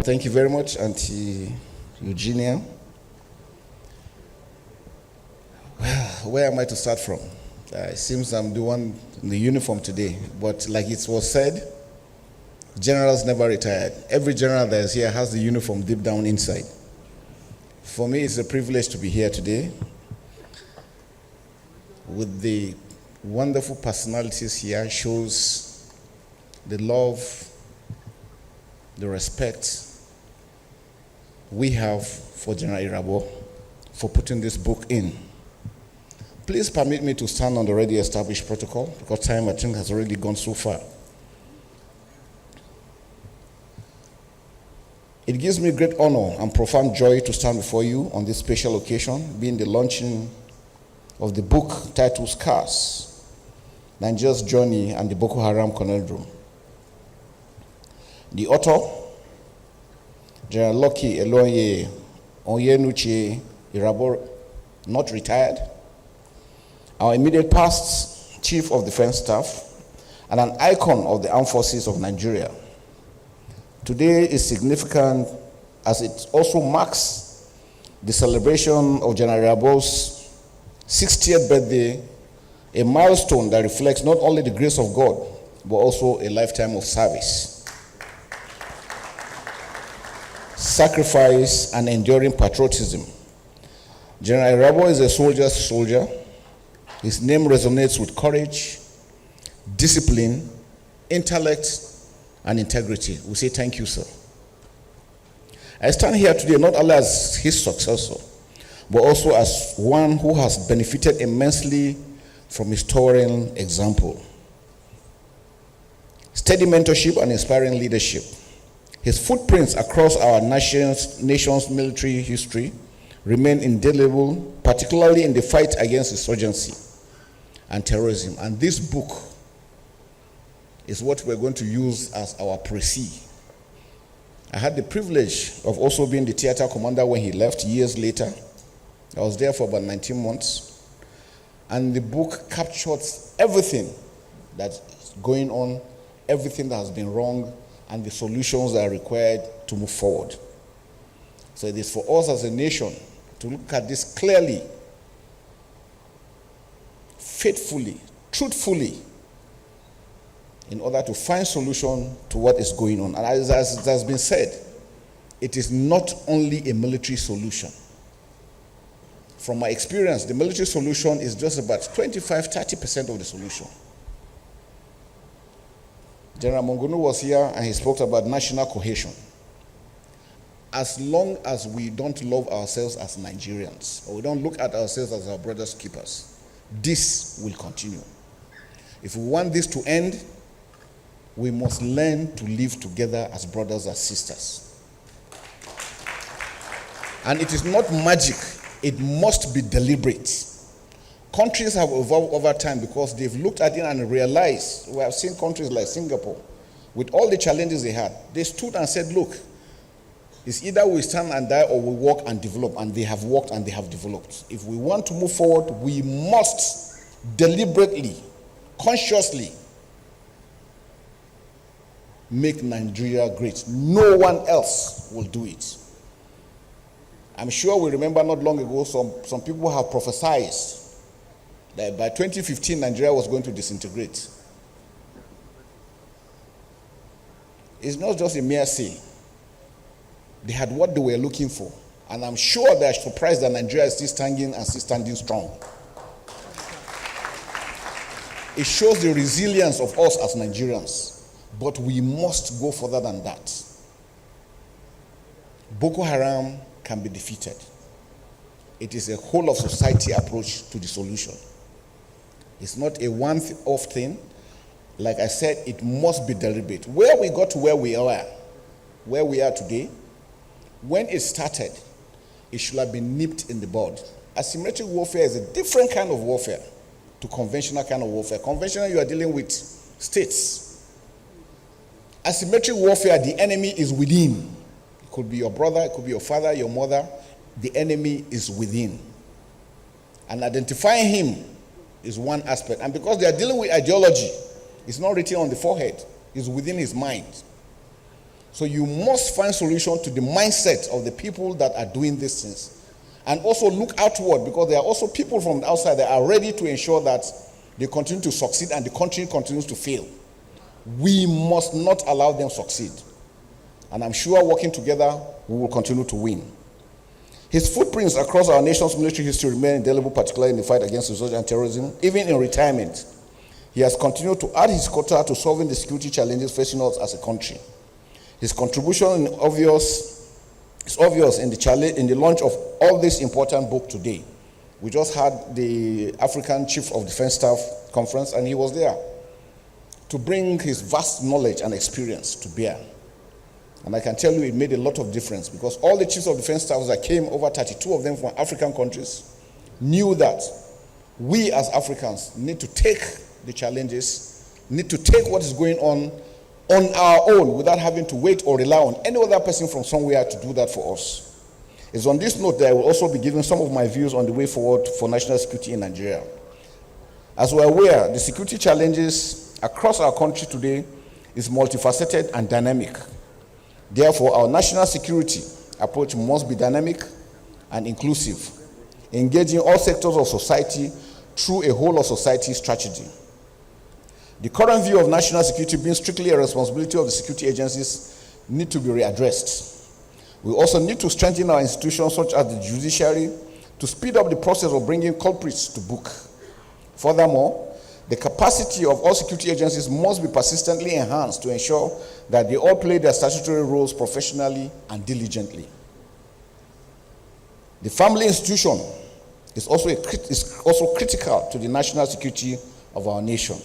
Thank you very much, Auntie Eugenia. Well, where am I to start from? It seems I'm the one in the uniform today, but like it was said, generals never retired. Every general that is here has the uniform deep down inside. For me, it's a privilege to be here today with the wonderful personalities here. Shows the love, the respect we have for General Irabor for putting this book in. Please permit me to stand on the already established protocol because time, I think, has already gone so far. It gives me great honor and profound joy to stand before you on this special occasion, being the launching of the book titled Scars, Nigeria's Journey and the Boko Haram Conundrum. The author, Gen Lucky Irabor, not retired, our immediate past Chief of Defense Staff, and an icon of the armed forces of Nigeria. Today is significant as it also marks the celebration of General Irabor's 60th birthday, a milestone that reflects not only the grace of God, but also a lifetime of service, sacrifice, and enduring patriotism. General Irabor is a soldier's soldier. His name resonates with courage, discipline, intellect, and integrity. We say thank you, sir. I stand here today not only as his successor, but also as one who has benefited immensely from his towering example, steady mentorship, and inspiring leadership. His footprints across our nation's military history remain indelible, particularly in the fight against insurgency and terrorism. And this book is what we're going to use as our précis. I had the privilege of also being the theater commander when he left years later. I was there for about 19 months. And the book captures everything that's going on, everything that has been wrong, and the solutions that are required to move forward. So it is for us as a nation to look at this clearly, faithfully, truthfully, in order to find solution to what is going on. And as it has been said, it is not only a military solution. From my experience, the military solution is just about 25-30% of the solution. General Mongunu was here and he spoke about national cohesion. As long as we don't love ourselves as Nigerians, or we don't look at ourselves as our brothers' keepers, this will continue. If we want this to end, we must learn to live together as brothers and sisters. And it is not magic, it must be deliberate. Countries have evolved over time because they've looked at it and realized, we have seen countries like Singapore, with all the challenges they had, they stood and said, look, it's either we stand and die or we walk and develop, and they have walked and they have developed. If we want to move forward, we must deliberately, consciously make Nigeria great. No one else will do it. I'm sure we remember not long ago, some people have prophesied that by 2015, Nigeria was going to disintegrate. It's not just a mere say. They had what they were looking for. And I'm sure they're surprised that Nigeria is still standing strong. It shows the resilience of us as Nigerians. But we must go further than that. Boko Haram can be defeated. It is a whole of society approach to the solution. It's not a one-off thing. Like I said, it must be deliberate. Where we got to where we are today, when it started, it should have been nipped in the bud. Asymmetric warfare is a different kind of warfare to conventional kind of warfare. Conventional, you are dealing with states. Asymmetric warfare, the enemy is within. It could be your brother, it could be your father, your mother. The enemy is within. And identifying him is one aspect. And because they are dealing with ideology, it's not written on the forehead, it's within his mind. So you must find solution to the mindset of the people that are doing these things. And also look outward, because there are also people from the outside that are ready to ensure that they continue to succeed and the country continues to fail. We must not allow them succeed. And I'm sure working together, we will continue to win. His footprints across our nation's military history remain indelible, particularly in the fight against insurgency and terrorism. Even in retirement, he has continued to add his quota to solving the security challenges facing us as a country. His contribution is obvious in the launch of all this important book today. We just had the African Chief of Defense Staff conference, and he was there to bring his vast knowledge and experience to bear. And I can tell you it made a lot of difference, because all the chiefs of defense staffs that came, over 32 of them from African countries, knew that we as Africans need to take the challenges, need to take what is going on our own without having to wait or rely on any other person from somewhere to do that for us. It's on this note that I will also be giving some of my views on the way forward for national security in Nigeria. As we're aware, the security challenges across our country today is multifaceted and dynamic. Therefore, our national security approach must be dynamic and inclusive, engaging all sectors of society through a whole of society strategy. The current view of national security being strictly a responsibility of the security agencies need to be readdressed. We also need to strengthen our institutions such as the judiciary to speed up the process of bringing culprits to book. Furthermore, the capacity of all security agencies must be persistently enhanced to ensure that they all play their statutory roles professionally and diligently. The family institution is also critical to the national security of our nation.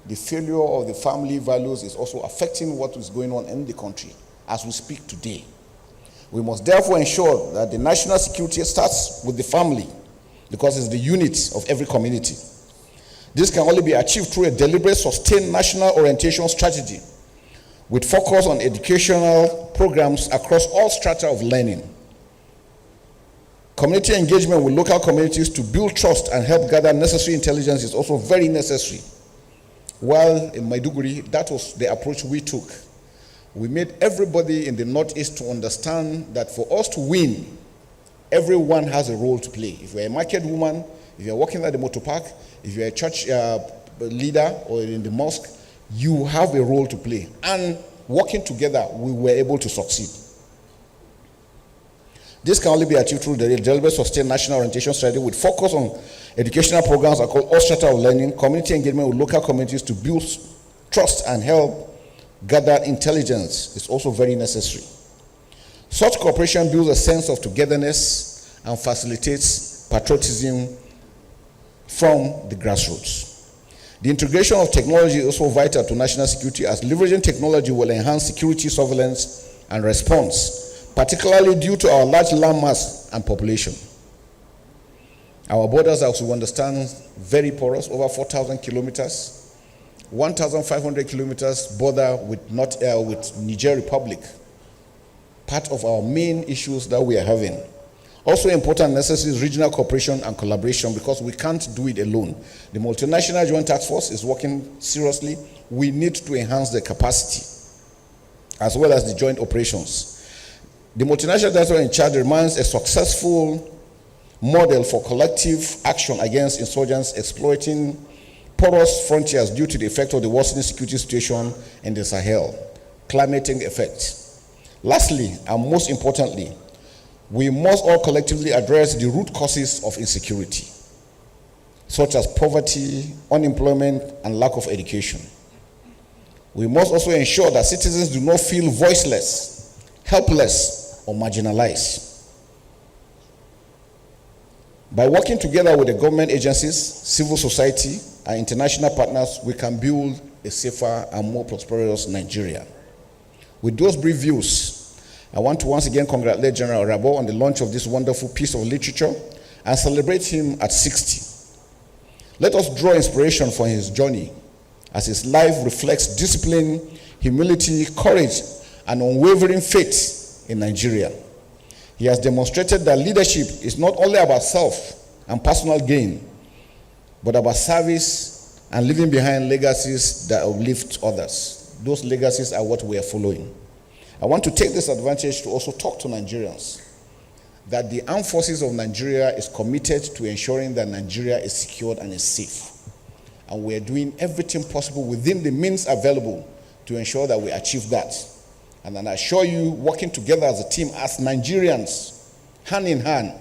The failure of the family values is also affecting what is going on in the country as we speak today. We must therefore ensure that the national security starts with the family, because it's the unit of every community. This can only be achieved through a deliberate, sustained national orientation strategy with focus on educational programs across all strata of learning. Community engagement with local communities to build trust and help gather necessary intelligence is also very necessary. While in Maiduguri, that was the approach we took. We made everybody in the Northeast to understand that for us to win, everyone has a role to play. If you're a market woman, if you're working at the motor park, if you're a church leader or in the mosque, you have a role to play. And working together, we were able to succeed. This can only be achieved through the deliberate, sustained national orientation strategy with focus on educational programs that are called all strata of learning, community engagement with local communities to build trust and help gather intelligence is also very necessary. Such cooperation builds a sense of togetherness and facilitates patriotism from the grassroots. The integration of technology is also vital to national security, as leveraging technology will enhance security surveillance and response, particularly due to our large landmass and population. Our borders, as we understand, very porous, over 4,000 kilometers, 1,500 kilometers border with Niger Republic, part of our main issues that we are having. Also important necessary is regional cooperation and collaboration, because we can't do it alone. The multinational joint task force is working seriously. We need to enhance the capacity as well as the joint operations. The multinational task force in Chad remains a successful model for collective action against insurgents exploiting porous frontiers due to the effect of the worsening security situation in the Sahel, climatic effects. Lastly, and most importantly, we must all collectively address the root causes of insecurity, such as poverty, unemployment, and lack of education. We must also ensure that citizens do not feel voiceless, helpless, or marginalized. By working together with the government agencies, civil society, and international partners, we can build a safer and more prosperous Nigeria. With those brief views, I want to once again congratulate General Irabor on the launch of this wonderful piece of literature and celebrate him at 60. Let us draw inspiration from his journey, as his life reflects discipline, humility, courage, and unwavering faith in Nigeria. He has demonstrated that leadership is not only about self and personal gain, but about service and leaving behind legacies that uplift others. Those legacies are what we are following. I want to take this advantage to also talk to Nigerians that the armed forces of Nigeria is committed to ensuring that Nigeria is secured and is safe. And we are doing everything possible within the means available to ensure that we achieve that. And then I assure you, working together as a team, as Nigerians, hand in hand,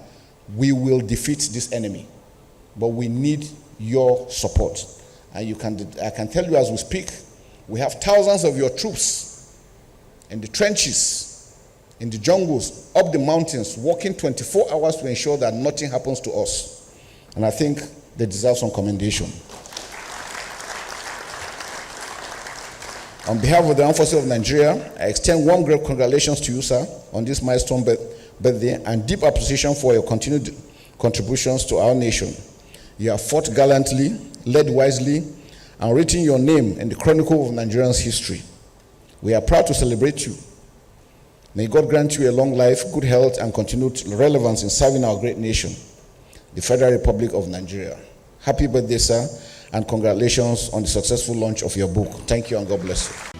we will defeat this enemy. But we need your support. And I can tell you as we speak, we have thousands of your troops in the trenches, in the jungles, up the mountains, working 24 hours to ensure that nothing happens to us. And I think they deserve some commendation. On behalf of the Armed Forces of Nigeria, I extend warm congratulations to you, sir, on this milestone birthday, and deep appreciation for your continued contributions to our nation. You have fought gallantly, led wisely, and written your name in the chronicle of Nigerians' history. We are proud to celebrate you. May God grant you a long life, good health, and continued relevance in serving our great nation, the Federal Republic of Nigeria. Happy birthday, sir, and congratulations on the successful launch of your book. Thank you, and God bless you.